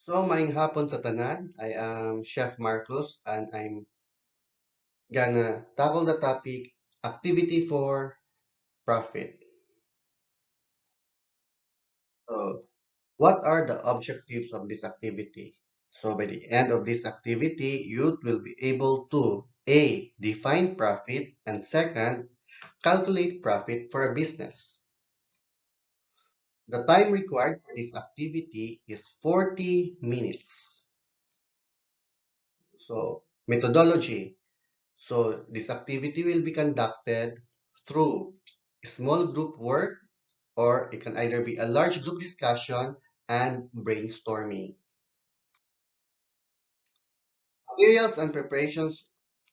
So, maayong hapon sa tanan. I am Chef Marcos and I'm gonna tackle the topic activity for profit. So, what are the objectives of this activity? So, by the end of this activity, youth will be able to A. Define profit, and second, calculate profit for a business. The time required for this activity is 40 minutes. So, methodology. So this activity will be conducted through small group work, or it can either be a large group discussion and brainstorming. Materials and preparations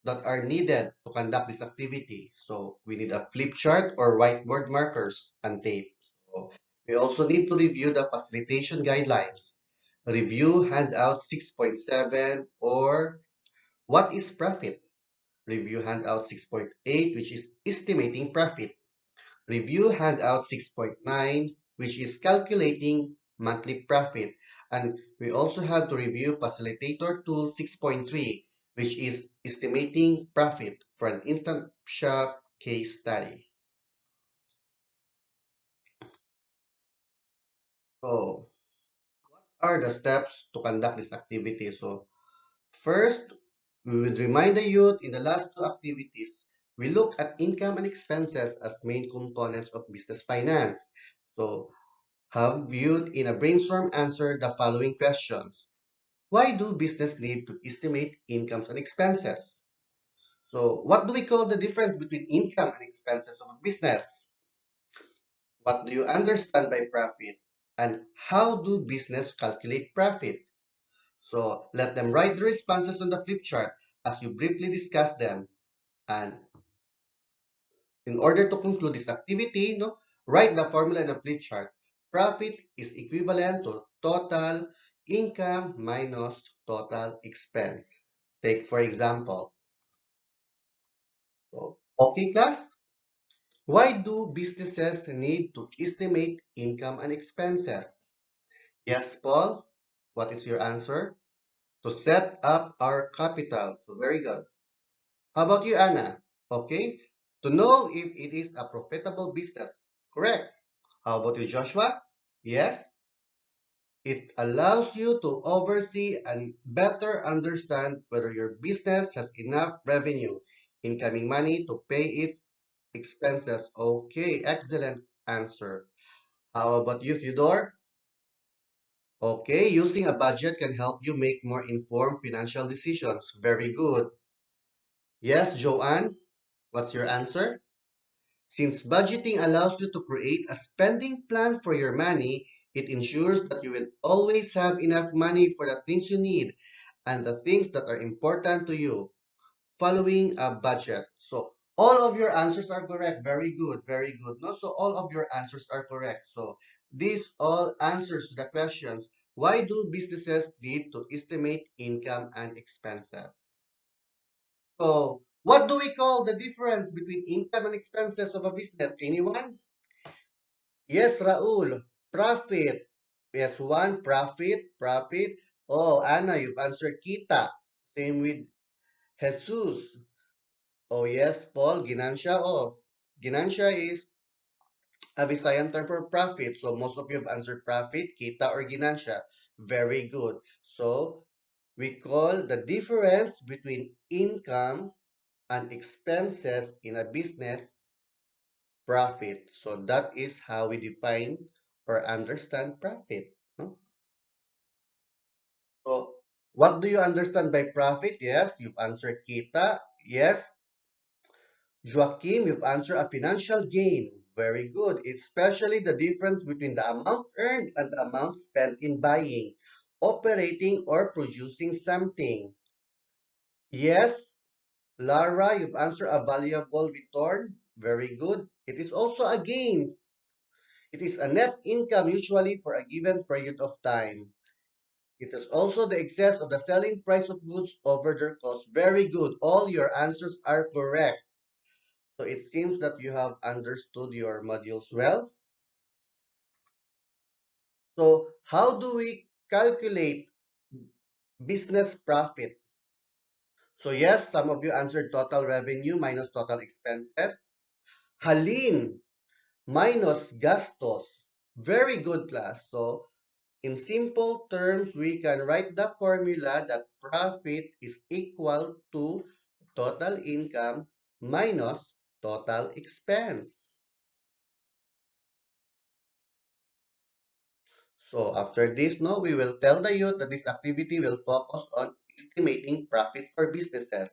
that are needed to conduct this activity. So we need a flip chart or whiteboard markers and tape. So we also need to review the facilitation guidelines. Review handout 6.7, or what is profit? Review handout 6.8, which is estimating profit. Review handout 6.9, which is calculating monthly profit. And we also have to review facilitator tool 6.3, which is estimating profit for an instant shop case study. So, what are the steps to conduct this activity? So, first, we would remind the youth in the last two activities, we look at income and expenses as main components of business finance. So, have youth in a brainstorm answer the following questions. Why do business need to estimate incomes and expenses? So, what do we call the difference between income and expenses of a business? What do you understand by profit? And how do business calculate profit? So, let them write the responses on the flip chart as you briefly discuss them. And in order to conclude this activity, write the formula in a flip chart. Profit is equivalent to total income minus total expense. Take for example. So, okay, class? Why do businesses need to estimate income and expenses? Yes, Paul. What is your answer? To set up our capital. So very good. How about you, Anna? Okay. To know if it is a profitable business. Correct. How about you, Joshua? Yes. It allows you to oversee and better understand whether your business has enough revenue, incoming money to pay its expenses. Okay, excellent answer. How about you, Theodore? Okay, using a budget can help you make more informed financial decisions. Very good. Yes, Joanne, what's your answer? Since budgeting allows you to create a spending plan for your money, it ensures that you will always have enough money for the things you need and the things that are important to you, following a budget. So all of your answers are correct. Very good, very good. No, so all of your answers are correct. So these all answers to the questions. Why do businesses need to estimate income and expenses? So what do we call the difference between income and expenses of a business? Anyone? Yes, Raul. Profit. Yes, one. Profit. Profit. Oh, Anna, you've answered kita. Same with Jesus. Oh, yes, Paul. Ginansya. Oh, ginansya is a Visayan term for profit. So most of you have answered profit, kita, or ginansya. Very good. So we call the difference between income and expenses in a business profit. So that is how we define or understand profit. No? So what do you understand by profit? Yes, you've answered kita. Yes, Joaquin, you've answered a financial gain. Very good. It's especially the difference between the amount earned and the amount spent in buying, operating, or producing something. Yes, Lara, you've answered a valuable return. Very good. It is also a gain. It is a net income usually for a given period of time. It is also the excess of the selling price of goods over their cost. Very good. All your answers are correct. So it seems that you have understood your modules well. So how do we calculate business profit. So yes, some of you answered total revenue minus total expenses. Halin minus gastos. Very good class. So in simple terms, we can write the formula that profit is equal to total income minus total expense. So after this, no, we will tell the youth that this activity will focus on estimating profit for businesses.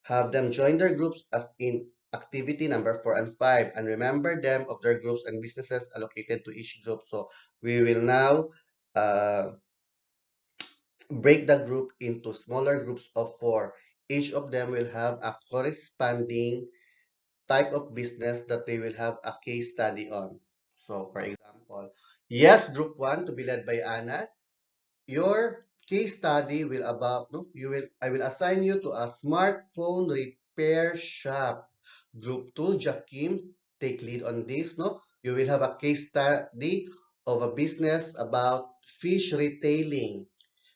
Have them join their groups as in activity number 4 and 5 and remember them of their groups and businesses allocated to each group. So we will now uh, break the group into smaller groups of 4. Each of them will have a corresponding type of business that they will have a case study on. So for example, yes, group 1 to be led by Anna. Your case study will about no, you will I will assign you to a smartphone repair shop. Group 2, Jakim, take lead on this. No, you will have a case study of a business about fish retailing.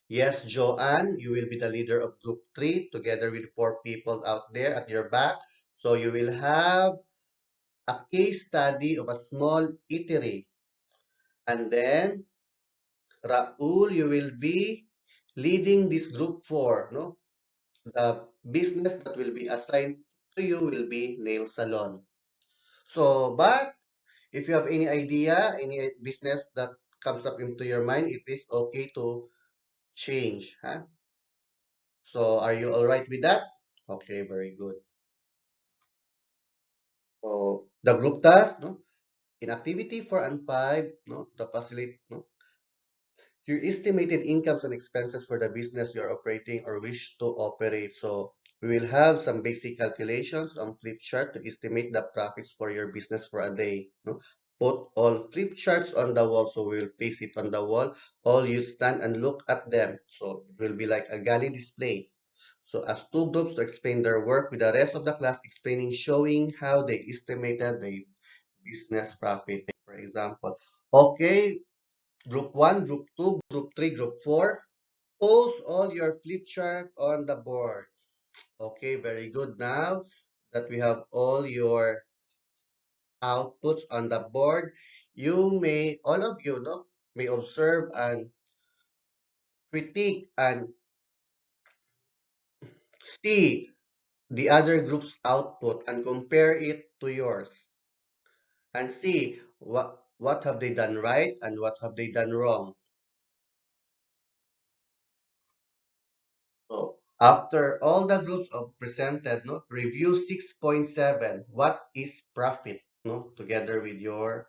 Yes, Joanne, you will be the leader of group 3 together with 4 people out there at your back. So you will have a case study of a small eatery. And then Raul, you will be leading this group 4, no? The business that will be assigned to you will be nail salon. So, but if you have any idea, any business that comes up into your mind, it is okay to change, huh? So, are you all right with that? Okay, very good. So, the group task, no? In activity 4 and 5, no? The facility, no? Your estimated incomes and expenses for the business you're operating or wish to operate. So we will have some basic calculations on flip chart to estimate the profits for your business for a day. No? Put all flip charts on the wall. So we will place it on the wall. All you stand and look at them. So it will be like a galley display. So as 2 groups to explain their work with the rest of the class explaining, showing how they estimated the business profit. For example, okay, Group 1, Group 2, Group 3, Group 4. Post all your flip chart on the board. Okay, very good. Now that we have all your outputs on the board, you may, all of you, no, may observe and critique and see the other group's output and compare it to yours and see what have they done right and what have they done wrong. So after all the groups of presented, no, review 6.7. What is profit? No, together with your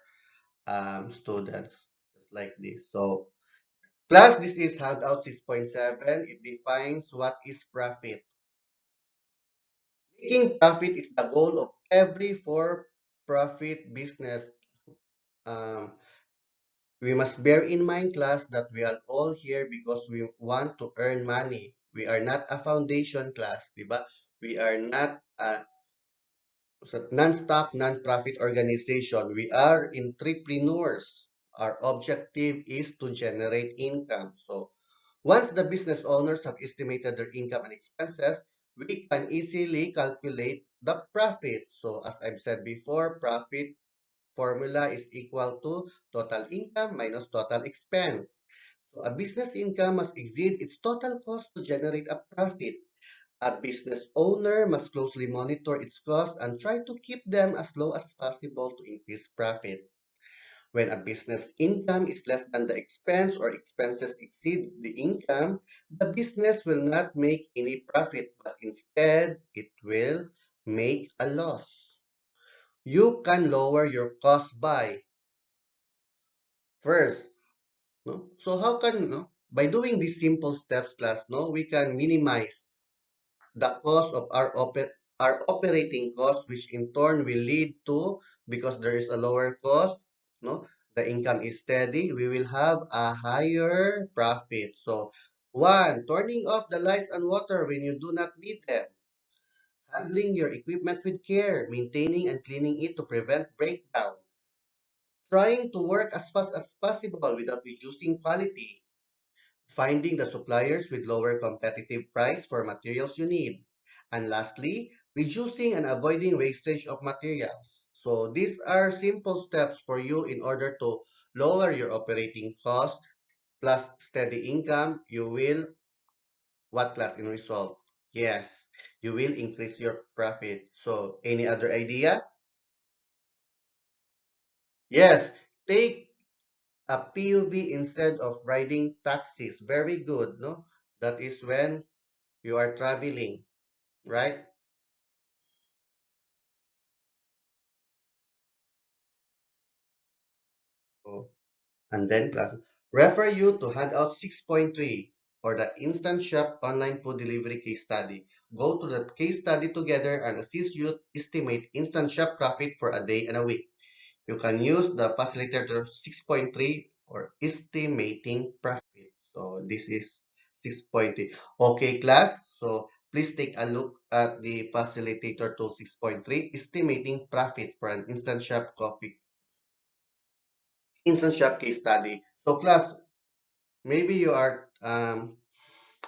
students, just like this. So class, this is handout 6.7. It defines what is profit. Making profit is the goal of every for-profit business. Um, we must bear in mind, class, that we are all here because we want to earn money. We are not a foundation class, diba? We are not a non-stock, non-profit organization. We are entrepreneurs. Our objective is to generate income. So once the business owners have estimated their income and expenses, we can easily calculate the profit. So as I've said before, profit formula is equal to total income minus total expense. So a business income must exceed its total cost to generate a profit. A business owner must closely monitor its costs and try to keep them as low as possible to increase profit. When a business income is less than the expense or expenses exceeds the income, the business will not make any profit, but instead it will make a loss. You can lower your cost by first, no? So how can, no? By doing these simple steps, class, no, we can minimize the cost of our operating cost, which in turn will lead to, because there is a lower cost, no, the income is steady, we will have a higher profit. So, one, turning off the lights and water when you do not need them, handling your equipment with care, maintaining and cleaning it to prevent breakdown, trying to work as fast as possible without reducing quality. finding the suppliers with lower competitive price for materials you need. And lastly, reducing and avoiding wastage of materials. So these are simple steps for you in order to lower your operating cost plus steady income. You will what class in result? Yes, you will increase your profit. So any other idea? Yes, take a PUV instead of riding taxis. Very good, no? That is when you are traveling, right? So, and then class. Refer you to handout 6.3 or the Instant Shop online food delivery case study. Go to the case study together and assist you estimate Instant Shop profit for a day and a week. You can use the facilitator 6.3 or estimating profit. So this is 6.3. Okay, class. So please take a look at the facilitator to 6.3, estimating profit for an instant shop case study. So class, maybe you are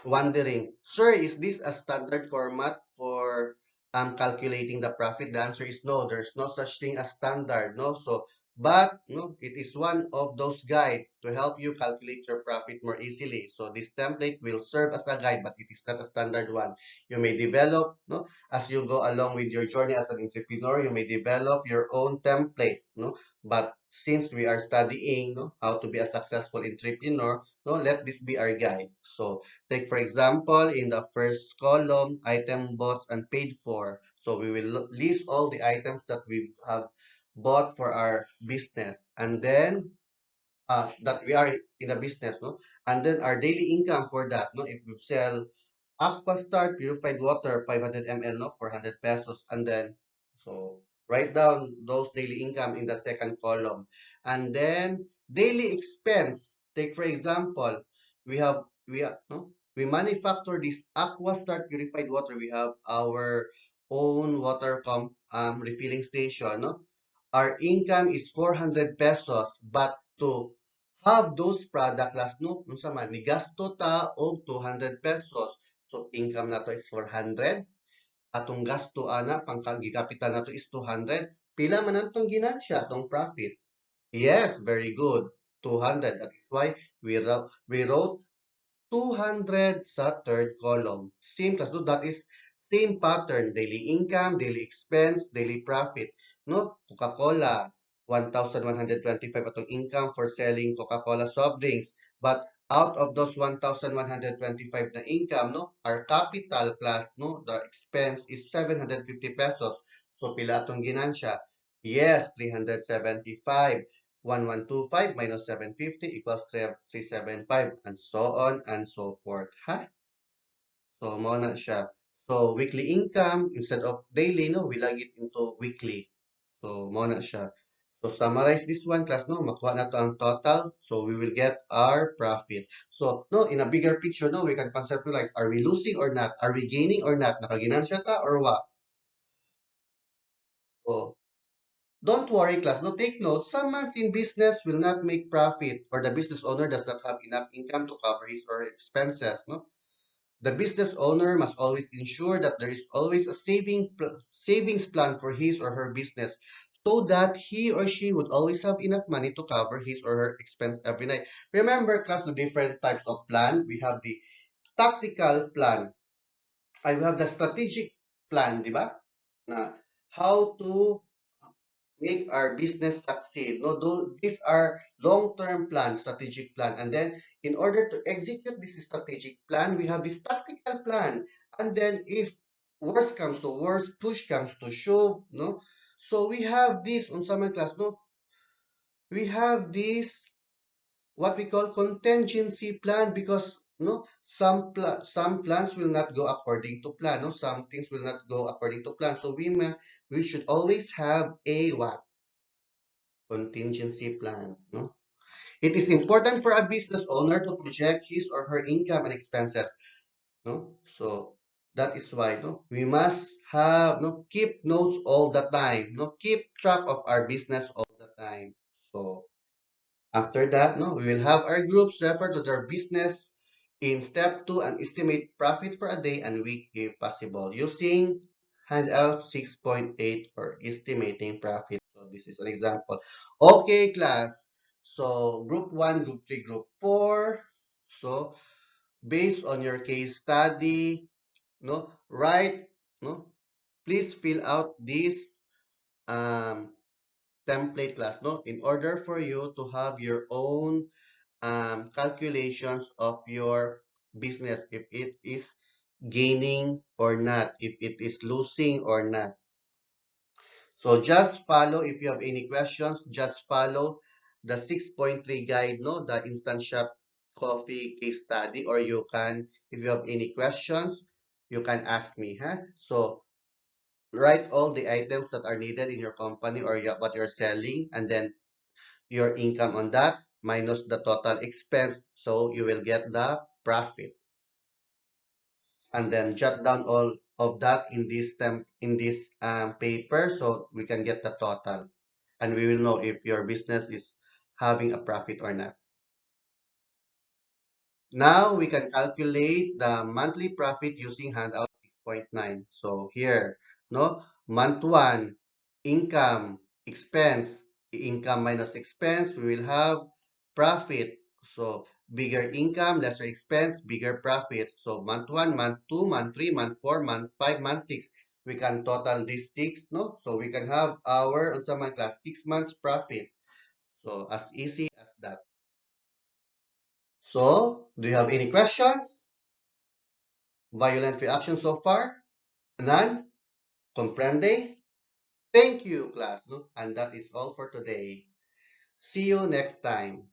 wondering, sir, is this a standard format for calculating the profit? The answer is no. There's no such thing as standard, no. So, but no, it is one of those guide to help you calculate your profit more easily. So this template will serve as a guide, but it is not a standard one. You may develop, no, as you go along with your journey as an entrepreneur. You may develop your own template, no. But since we are studying, no, how to be a successful entrepreneur, no, let this be our guide. So take for example, in the first column, item bought and paid for. So we will list all the items that we have bought for our business, and then that we are in a business, no, and then our daily income for that, no, if we sell Aquastar purified water 500 ml, no, 400 pesos, and then so write down those daily income in the second column, and then daily expense. Take for example, we manufacture this Aquastar purified water. We have our own water refilling station, no. Our income is 400 pesos, but to have those product last no, unsa man ni gasto ta og 200 pesos. So income nato is 400, atong gasto ana pangkagicapital nato is 200. Pila man antong ginansya atong profit? Yes, very good. 200. That is why we wrote 200 sa third column. Same class, no? That is same pattern. Daily income, daily expense, daily profit. No? Coca-Cola, 1,125 atong income for selling Coca-Cola soft drinks. But out of those 1,125 na income, no? Our capital plus, no? The expense is 750 pesos. So, pila atong ginansya? Yes, 375. 1125 minus 750 equals 375 and so on and so forth. Ha? So, mo na siya. So, weekly income, instead of daily, no, we log it into weekly. So, mo na siya. So, summarize this one, class, no, makuha na to ang total. So, we will get our profit. So, no, in a bigger picture, no, we can conceptualize, are we losing or not? Are we gaining or not? Nakaginansya ta or what? So, don't worry, class. No, take note. Some months in business will not make profit, or the business owner does not have enough income to cover his or her expenses. No, the business owner must always ensure that there is always a savings plan for his or her business, so that he or she would always have enough money to cover his or her expense every night. Remember, class, the different types of plan. We have the tactical plan. I have the strategic plan, di ba? Na how to make our business succeed. No, these are long-term plan, strategic plan. And then in order to execute this strategic plan, we have this tactical plan. And then if worse comes to worse, push comes to shove, no? So we have this on summer class, no? We have this what we call contingency plan because no some plans will not go according to plan, no, some things will not go according to plan, so we should always have a what contingency plan, no? It is important for a business owner to project his or her income and expenses, no? So that is why, no, we must have, no, keep notes all the time, no, keep track of our business all the time. So after that, no, we will have our groups refer to their business In step 2, an estimate profit for a day and week if possible using handout 6.8 for estimating profit. So this is an example. Okay, class. So group 1, group 3, group 4. So based on your case study, no, write, no, please fill out this um, template class, no, in order for you to have your own calculations of your business, if it is gaining or not, if it is losing or not. So just follow, if you have any questions, just follow the 6.3 guide, no, the Instant Shop Coffee case study, or you can, if you have any questions, you can ask me. Huh? So write all the items that are needed in your company or what you're selling, and then your income on that minus the total expense. So you will get the profit. And then jot down all of that in this paper so we can get the total. And we will know if your business is having a profit or not. Now we can calculate the monthly profit using handout 6.9. So here, no, month 1, income, expense, income minus expense, we will have profit. So bigger income, lesser expense, bigger profit. So month 1, month 2, month 3, month 4, month 5, month 6. We can total this 6, no? So we can have our, on some class, 6 months profit. So as easy as that. So, do you have any questions? Violent reaction so far? None? Comprende? Thank you, class. No? And that is all for today. See you next time.